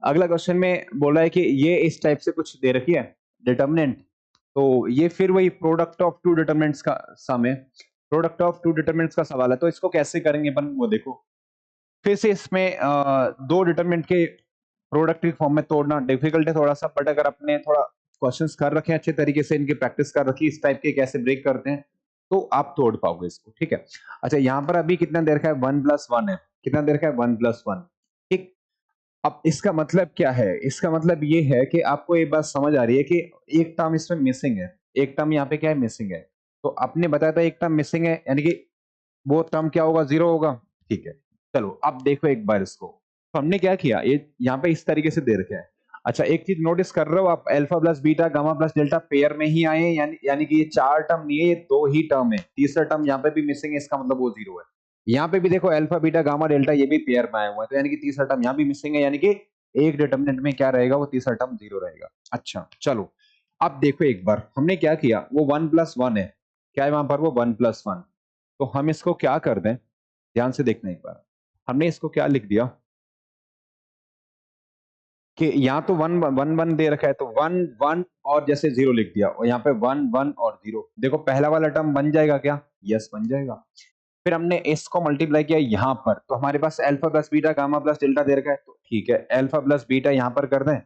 अगला क्वेश्चन में बोला है कि ये इस टाइप से कुछ दे रखी है डिटर्मिनेंट, तो ये फिर वही प्रोडक्ट ऑफ टू डिटर्मिनेंट्स का सम है, प्रोडक्ट ऑफ टू डिटर्मिनेंट्स का सवाल है। तो इसको कैसे करेंगे अपन वो देखो, फिर से इसमें दो डिटर्मिनेंट के प्रोडक्ट के फॉर्म में तोड़ना डिफिकल्ट है थोड़ा सा, बट अगर आपने थोड़ा क्वेश्चंस कर रखे हैं अच्छे तरीके से, इनकी प्रैक्टिस कर रखी है इस टाइप के कैसे ब्रेक करते हैं, तो आप तोड़ पाओगे इसको, ठीक है। अच्छा यहाँ पर अभी कितना देर का है, 1+1 है, कितना देर का है 1+1, ठीक। अब इसका मतलब क्या है, इसका मतलब ये है कि आपको ये बात समझ आ रही है कि एक टर्म इसमें मिसिंग है, एक टर्म यहाँ पे क्या है मिसिंग है, तो आपने बताया था एक टर्म मिसिंग है, यानी कि वो टर्म क्या होगा, 0 होगा, ठीक है। चलो अब देखो एक बार इसको, तो हमने क्या किया, ये यहाँ पे इस तरीके से दे रखा है। अच्छा एक चीज नोटिस कर रहे हो आप, alpha plus beta gamma plus delta pair में ही आए हैं, यानी कि ये 4 टर्म नहीं है, ये 2 ही टर्म है, तीसरा टर्म यहाँ पे भी मिसिंग है, इसका मतलब वो 0 है। यहाँ पे भी देखो अल्फा बीटा गामा डेल्टा ये भी पेयर में आए हुए हैं, तो यानी कि तीसरा टर्म यहाँ भी मिसिंग है, यानी कि एक डिटर्मिनेंट में क्या रहेगा, वो तीसरा टर्म 0 रहेगा। अच्छा चलो अब देखो एक बार हमने क्या किया, वो 1+1 है, क्या है वहां पर वो 1+1, तो हम इसको क्या कर दें, ध्यान से देखना एक बार, हमने इसको क्या लिख दिया कि यहाँ तो 1 1 1 दे रखा है, तो 1 1 और जैसे 0 लिख दिया, और यहाँ पे 1 1 और 0, देखो पहला वाला टर्म बन जाएगा क्या, यस बन जाएगा। फिर हमने इसको मल्टीप्लाई किया यहाँ पर, तो हमारे पास alpha plus beta gamma plus delta दे रखा है, तो ठीक है अल्फा प्लस बीटा यहाँ पर कर दें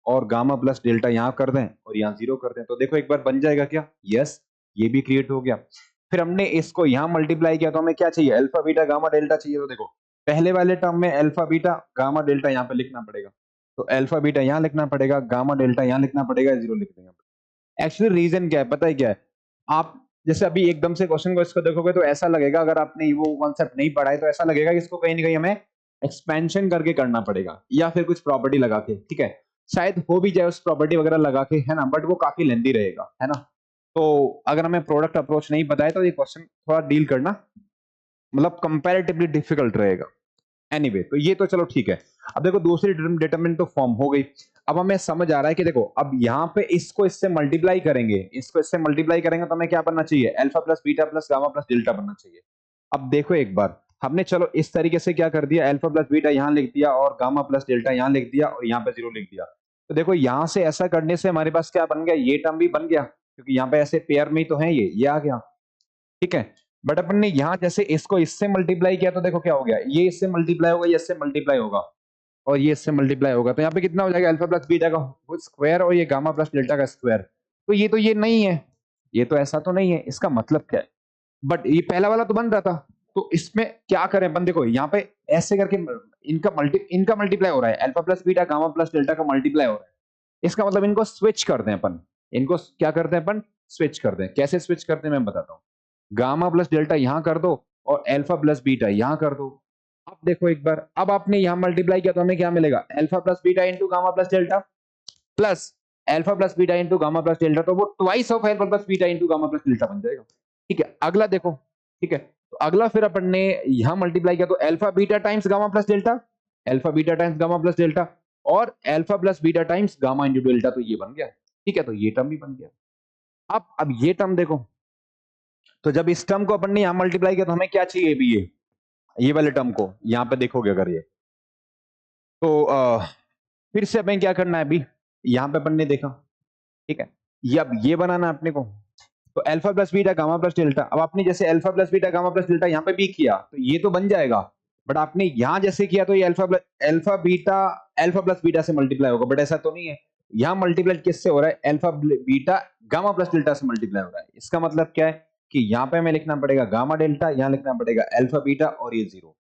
और गामा प्लस डेल्टा यहाँ कर दें और यहाँ 0 कर दें, तो देखो एक बार बन जाएगा क्या, यस ये भी क्रिएट हो गया। फिर हमने इसको यहाँ मल्टीप्लाई किया, तो हमें क्या चाहिए, अल्फा बीटा गामा डेल्टा चाहिए, तो देखो पहले वाले टर्म में अल्फा बीटा गामा डेल्टा यहाँ पे लिखना पड़ेगा, तो अल्फा बीटा यहाँ लिखना पड़ेगा, गामा डेल्टा यहाँ लिखना पड़ेगा, 0 लिख देंगे। एक्चुअली रीजन क्या है पता है क्या है, आप जैसे अभी एकदम से क्वेश्चन को इसको देखोगे तो ऐसा लगेगा, अगर आपने वो कॉन्सेप्ट नहीं पढ़ा है तो ऐसा लगेगा कि इसको कहीं ना कहीं हमें एक्सपेंशन करके करना पड़ेगा या फिर कुछ प्रॉपर्टी लगा के, ठीक है। शायद हो भी जाए उस प्रॉपर्टी वगैरह लगा के, है ना, बट वो काफी लेंदी रहेगा, है ना। तो अगर हमें प्रोडक्ट अप्रोच नहीं पता है तो ये क्वेश्चन थोड़ा डील करना मतलब कंपैरेटिवली डिफिकल्ट रहेगा। एनीवे तो ये तो चलो ठीक है। अब देखो दूसरी डिटरमिनेंट तो फॉर्म हो गई। अब हमें समझ आ रहा है कि देखो अब यहाँ पे इसको इससे मल्टीप्लाई करेंगे, इसको इससे मल्टीप्लाई करेंगे तो हमें क्या बनना चाहिए, alpha plus beta plus gamma plus delta बनना चाहिए। अब देखो एक बार हमने चलो इस तरीके से क्या कर दिया, अल्फा प्लस बीटा यहाँ लिख दिया और गामा प्लस डेल्टा यहाँ लिख दिया और यहाँ पे 0 लिख दिया। तो देखो यहाँ से ऐसा करने से हमारे पास क्या बन गया, ये टर्म भी बन गया, क्योंकि यहाँ पे ऐसे पेयर में ही तो है, ये आ गया, ठीक है। बट अपन ने यहां जैसे इसको इससे मल्टीप्लाई किया तो देखो क्या हो गया, ये इससे मल्टीप्लाई होगा, ये इससे मल्टीप्लाई होगा और ये इससे मल्टीप्लाई होगा, तो यहाँ पे कितना हो जाएगा, अल्फा प्लस बीटा का स्क्वायर और ये गामा प्लस डेल्टा का स्क्वायर। तो ये नहीं है, ये तो ऐसा तो नहीं है, इसका मतलब क्या है, बट ये पहला वाला तो बन रहा था। तो इसमें क्या करें अपन, देखो यहाँ पे ऐसे करके इनका मल्टीप्लाई हो रहा है, alpha plus beta gamma plus delta का मल्टीप्लाई हो रहा है, इसका मतलब इनको स्विच कर दें अपन, इनको क्या करते हैं अपन, स्विच कर दें। कैसे स्विच करते हैं मैं बताता हूँ, गामा प्लस डेल्टा यहां कर दो और अल्फा प्लस बीटा यहां कर दो। अब देखो एक बार, अब आपने यहां मल्टीप्लाई किया तो हमें क्या मिलेगा, alpha plus beta into gamma plus delta plus alpha plus beta into gamma plus delta, तो वो twice of alpha plus beta into gamma plus delta बन जाएगा, ठीक है। अगला देखो, ठीक है, तो अगला फिर अपन ने यहां मल्टीप्लाई किया तो alpha beta times gamma plus delta, alpha beta times gamma plus delta और alpha plus beta times gamma into delta, तो ये बन गया, ठीक है, तो ये टर्म भी बन गया। अब ये टर्म देखो, तो जब इस टर्म को अपन ने यहां मल्टीप्लाई किया तो हमें क्या चाहिए भी, ये वाले टर्म को यहां पे देखोगे अगर ये, तो फिर से हमें क्या करना है अभी, यहां पे अपन ने देखा, ठीक है, ये अब ये बनाना है अपने को, तो alpha plus beta gamma plus delta, अब आपने जैसे alpha plus beta gamma plus delta यहां पे भी किया तो ये तो बन जाएगा, बट आपने यहां जैसे किया तो ये अल्फा प्लस बीटा से मल्टीप्लाई होगा, बट ऐसा तो नहीं है, यहां मल्टीप्लाई किससे हो रहा है, alpha beta gamma plus delta से मल्टीप्लाई हो रहा है। इसका मतलब क्या है कि यहाँ पे हमें लिखना पड़ेगा गामा डेल्टा, यहाँ लिखना पड़ेगा अल्फा बीटा और ये 0।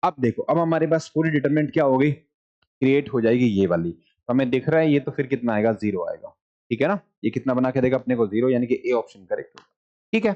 अब देखो अब हमारे पास पूरी डिटरमिनेंट क्या होगी, क्रिएट हो जाएगी ये वाली, तो हमें दिख रहा है ये, तो फिर कितना आएगा, 0 आएगा, ठीक है ना। ये कितना बना के देगा अपने को, 0, यानी कि ए ऑप्शन करेक्ट होगा, ठीक है।